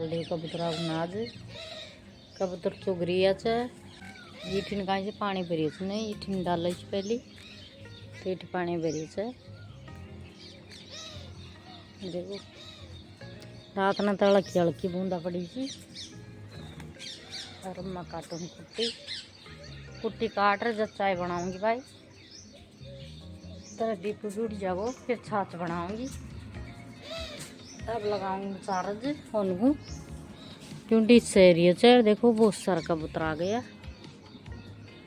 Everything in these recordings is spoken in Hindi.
ले कबूतर नाज कबूतर चुग रही है। इठिन कहीं से पानी भरी नहीं इठिन डाल पहली तो इठ पानी भरी देखो रात ने तो हल्की हल्की बूंदा पड़ी थी। और मैं काटूंगी कुट्टी कुट्टी काट रहे जब चाय बनाऊंगी भाई तरह दीप जुड़ जाओ फिर छाछ बनाऊंगी तब लगाऊंगी चार्ज फोन को क्योंकि इससे एरिया से देखो बहुत सारा कबूतर आ गया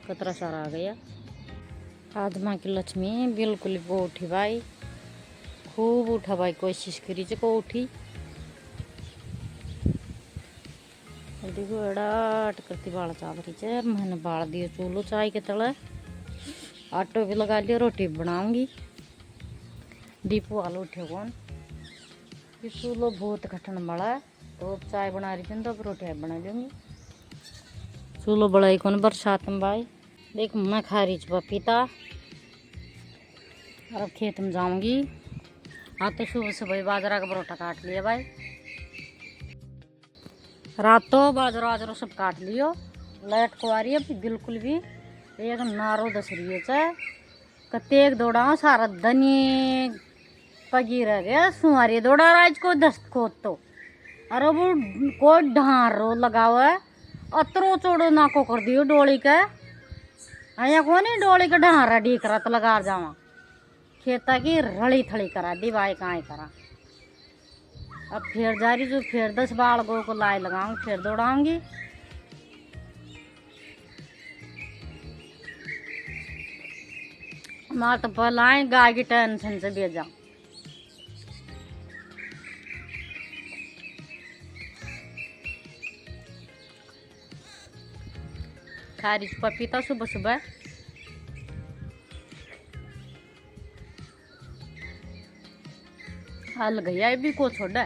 कतरा सारा आ गया। आज माँ की लक्ष्मी बिल्कुल वो उठी भाई खूब उठा भाई कोशिश करी को उठी देखो एड़ा करती बाल चाल रही है। मैंने बाल दिए चूल्हो चाय के तले आटो भी लगा लिया रोटी बनाऊंगी। दीपू आलू उठे कौन ये चूल्हो बहुत कठिन बड़ा है तो चाय बना रही थी तो अब रोटी बना लूंगी। चूल्हो बड़ा ही कौन बरसात में भाई देख मैं खा रही पपीता और अब खेत में जाऊंगी। आते सुबह सुबह बाजरा का परोठा काट लिया भाई रात तो बाजरा वाजरा सब काट लियो लाइट को आ रही है अभी बिल्कुल भी एक नारो दस रही है कतेक दौड़ा सारा धनी पगी रह गया सुहारी दौड़ा राज को दस्त खोद तो अरे वो कोई ढार रो लगा हुआ है अतरो चोड़ो ना को कर दियो डोली के अया को नहीं डोली के ढारा ढीक रहा तो लगा जावा खेता की रड़ी थड़ी करा दी भाई कहाँ करा। अब फिर जा रही जो फिर 10 बाल गो को लाई लगाऊंगी फिर दौड़ाऊंगी। मार तो पलाए गाय की टेंशन से भेजा खा रही पपीता सुबह सुबह हल गया ये भी को छोड़ा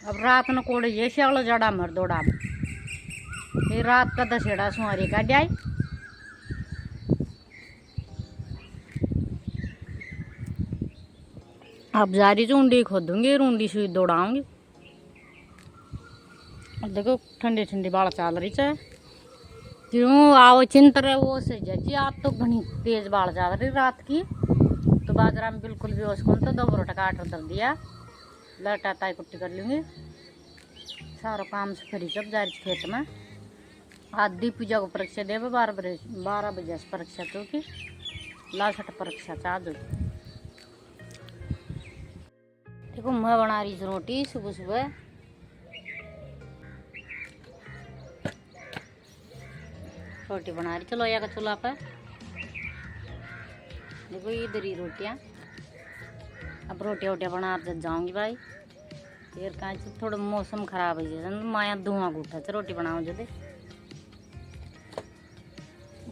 अब रात न कोड़े ये श्याल जड़ा मर दौड़ा फिर रात का दशेड़ा सुहारी का जाए अब जा रही ऊंडी खोदूंगी रूंडी सुई दौड़ाऊंगी। देखो ठंडी ठंडी बाढ़ चाल रही है क्यों आओ चिंत रहे वो से जी आप तो घनी तेज बाढ़ चाल रही रात की तो बाजरा में बिल्कुल भी उसको तो 2 परोठा काट कर दिया लटा ताई कुट्टी कर लूँगी सारा काम से फ्री जब जा रही खेत में आधी पूजा को परीक्षा दे 12 बजे से परीक्षा तो कि लास्ट परीक्षा चार्ज देखो मैं बना रही रोटी सुबह सुबह रोटी बना रही चलो या का चूल्हा पर देखो इधर ही रोटियाँ अब रोटियाँ वोटियाँ बना जाऊंगी भाई फिर कहाँ थोड़ा मौसम खराब है माया धुआं घूटा रोटी बनाओ जब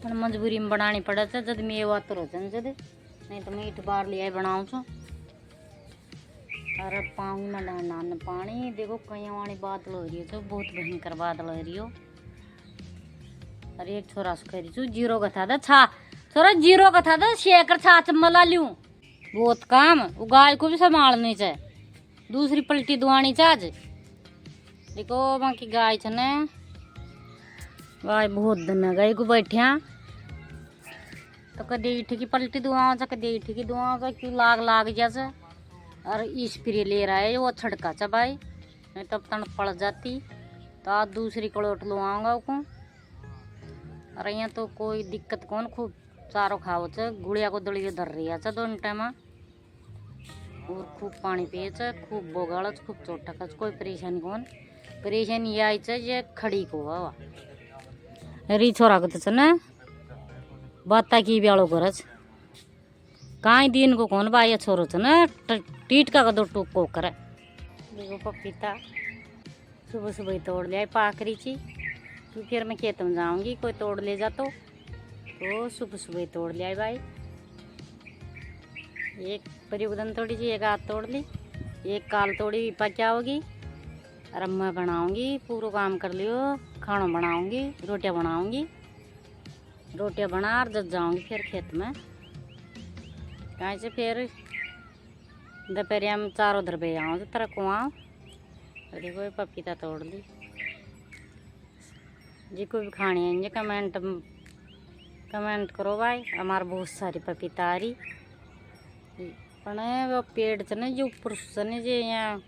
मजबूरी में बनानी पड़े जब मैं ये बात रोचन जब नहीं तो मैं इट बार लिया बनाऊँ छो। अरे पाऊँ में डालना पानी देखो कहीं वाली बादल हो रही है तो बहुत भयंकर बादल हो रही हो। अरे एक छोरा से कह रही छू जीरो का था छा छोरा जीरो का था शेकर छाछ मला लूँ बहुत काम वो गाय को भी संभालनी चाहिए दूसरी पलटी दुआनी चाहिए। देखो वहाँ की गाय छ ने गाय बहुत दिन गाय को बैठिया तो कदे इठ की पलटी दुआ कदे इठ की दुआ क्यों लाग जैसे और स्प्रे ले रहा है वो छड़का चा भाई नहीं तब तन पड़ जाती तो आज दूसरी कलोट लो आऊँगा को। अरे यहाँ तो कोई दिक्कत कौन खूब चारो खाओ च गुड़िया को दड़िए धर रही है दोनों टाइम और खूब पानी पिए खूब बोगाड़ खूब चोट खच कोई परेशानी कौन परेशानी आई ये खड़ी को हवा री छोरा को तो ना बत्ता की ब्यालो करच कहीं दिन को कौन भाई छोरो छ ना टीट का दो टूक को करे। देखो पपीता सुबह सुबह तोड़ लिया पाकरी ची तो फिर मैं खेत में जाऊंगी कोई तोड़ ले जा तो सुबह सुबह तोड़ लिया भाई एक परिवदन तोड़ी जी एक हाथ तोड़ ली एक काल तोड़ी क्या होगी और अब मैं बनाऊंगी पूरा काम कर लियो खाना बनाऊंगी रोटियां बना और जब जाऊंगी फिर खेत में कहीं से फिर दोपहरिया में 4 उधर पे आऊँ तो तेरा को आऊँ देखो ये पपीता तोड़ ली। जी को भी खानी है ये कमेंट करो भाई। हमारे बहुत सारी पपीता आ रही पण वो पेड़ च ना जो ऊपर से जे यहाँ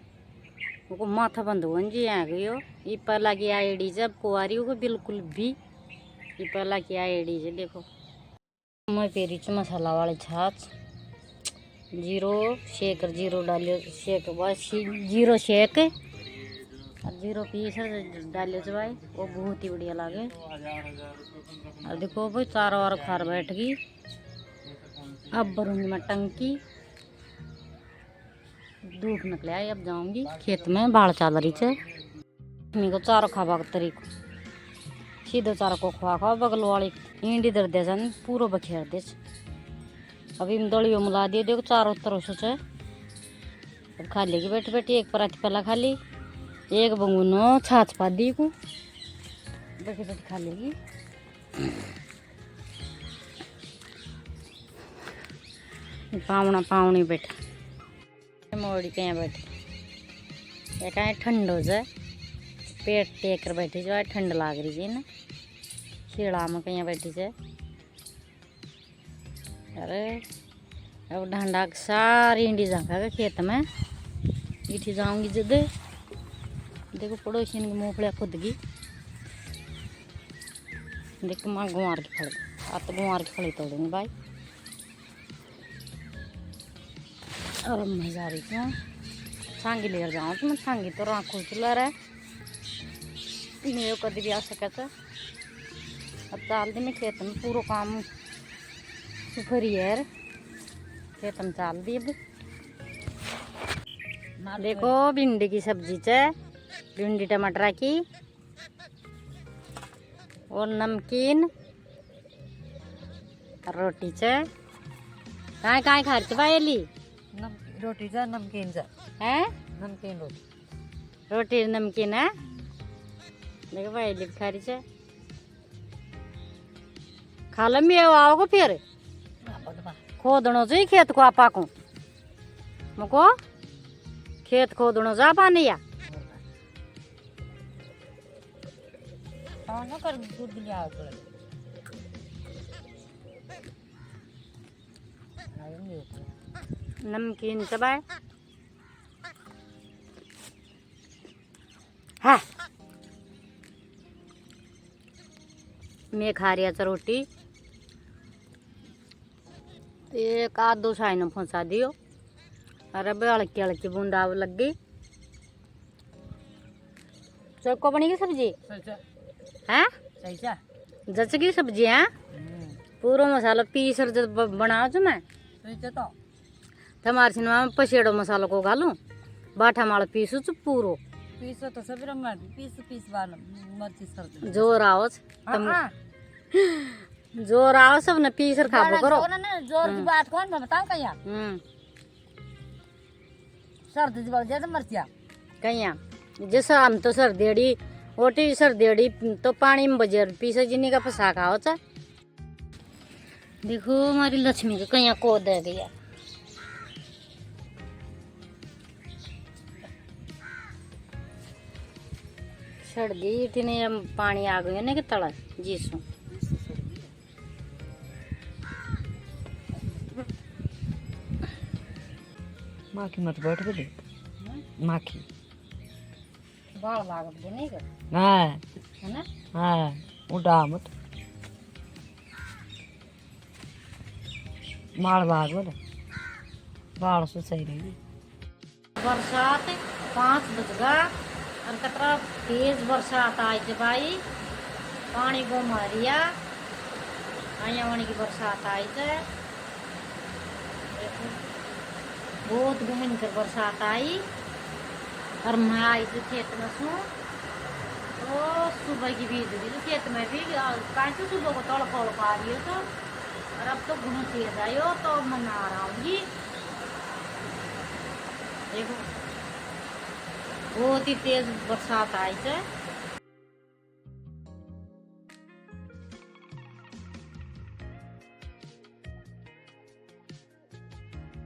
वो माथा बंद हो जी यहाँ गयो। ये पहला की आईडी जब कुआरी हो बिल्कुल भी। ये पहला की आईडी है देखो। मैं पेरी च मसाला वाली छाछ जीरो शेकर जीरो डालियो शेक बस जीरो शेक और जीरो पीस डालियो च भाई वो बहुत ही बढ़िया लागे। और देखो भाई चारों ओर खार बैठ गई। अब भरूंगी मैं टंकी। धूप निकले आई अब जाऊंगी खेत में बाढ़ चल रही है। मेरे को चारों खावा का तरीको सीधो चारों को खुआ खाओ बगल वाली ईंडी दर दे जान पूरा बखेर दे। अभी दलियो मिला दिए देखो चारों तरफ से। अब खा लेगी बैठ बैठी एक पराठी पहला खा ली एक बंगुनो छाछ पा दी को बैठी बैठी खा लेगी। पावना पावनी बैठा मोड़ी पे बैठी ये कहीं ठंड हो जाए पेट टेक कर बैठी जाए ठंड लाग रही है ना खीड़ा में कहीं बैठी जाए। अरे अब ढंडा सारी इंडी जाऊँगा खेत में इठी जाऊंगी जब देखो पड़ोसी की मूंगफलियाँ खुद गई। देखो माँ गुआर की फल अब तो गुआर की फली तोड़ूंगी भाई। और मैं जा रही हूँ छांगी लेकर जाऊँ तो मैं छांगी तो आँखों चला रहा है मेरे कभी भी आ सके तो। अब चाल दी मैं खेत में पूरा काम सुखरी है खेत में चाल दी। अब देखो भिंडी की सब्जी है भिंडी टमाटर की और नमकीन रोटी है। काय काय खा रही भाई एली रोटी जा नमकीन जा है नमकीन रोटी रोटी नमकीन है। देखो भाई एली खा रही है खा लो मैं आओगे फिर खोदनो चाहिए खेत को आपा को मुको खेत खोदनो जा पानी या ना कर दूध लिया नमकीन चबाए हाँ मैं खा रही था रोटी एक आध दो साई ने फंसा दियो। अरे बे हल्की हल्की बूंदा लग गई। चौको बनी की सब्जी है जच की सब्जी है पूरा मसाला पीस बनाओ जो मैं तुम्हारे सिनेमा में पसेड़ो मसाला को घालू बाठा माल पीसू चु पूरो पीस तो सब पीस बार मर्ची सर जोर आओ जोर आओ सब ने पीसर खाबो करो जोर की बात कौन मैं बताऊं कहिया सर्दी बढ़ जाए तो मर्चिया कहिया जैसे हम तो सर्दी ओटी सर्दी तो पानी में बजे पीसे जिन्नी का फसा खाओ चा। देखो हमारी लक्ष्मी को कहीं को दे दिया सर्दी इतनी पानी आ गई ना कि तला जीसू माखी मत बैठ गई माखी बाल लागत नहीं कर है ना हाँ उड़ा मत माल भाग बोले बाल से सही रहेगी। बरसात 5 बज गया और कतरा तेज बरसात आई थी भाई पानी को मारिया आया वाणी की बरसात आई थी बहुत भयंकर बरसात आई। और मैं आई थी खेत में सू तो सुबह की बीज दी तो खेत में भी कहीं तो सुबह को तड़का उड़का रही हो तो और अब तो घूम तेज आई हो तो मैं नहा रहा हूँ। देखो बहुत ही तेज बरसात आई है।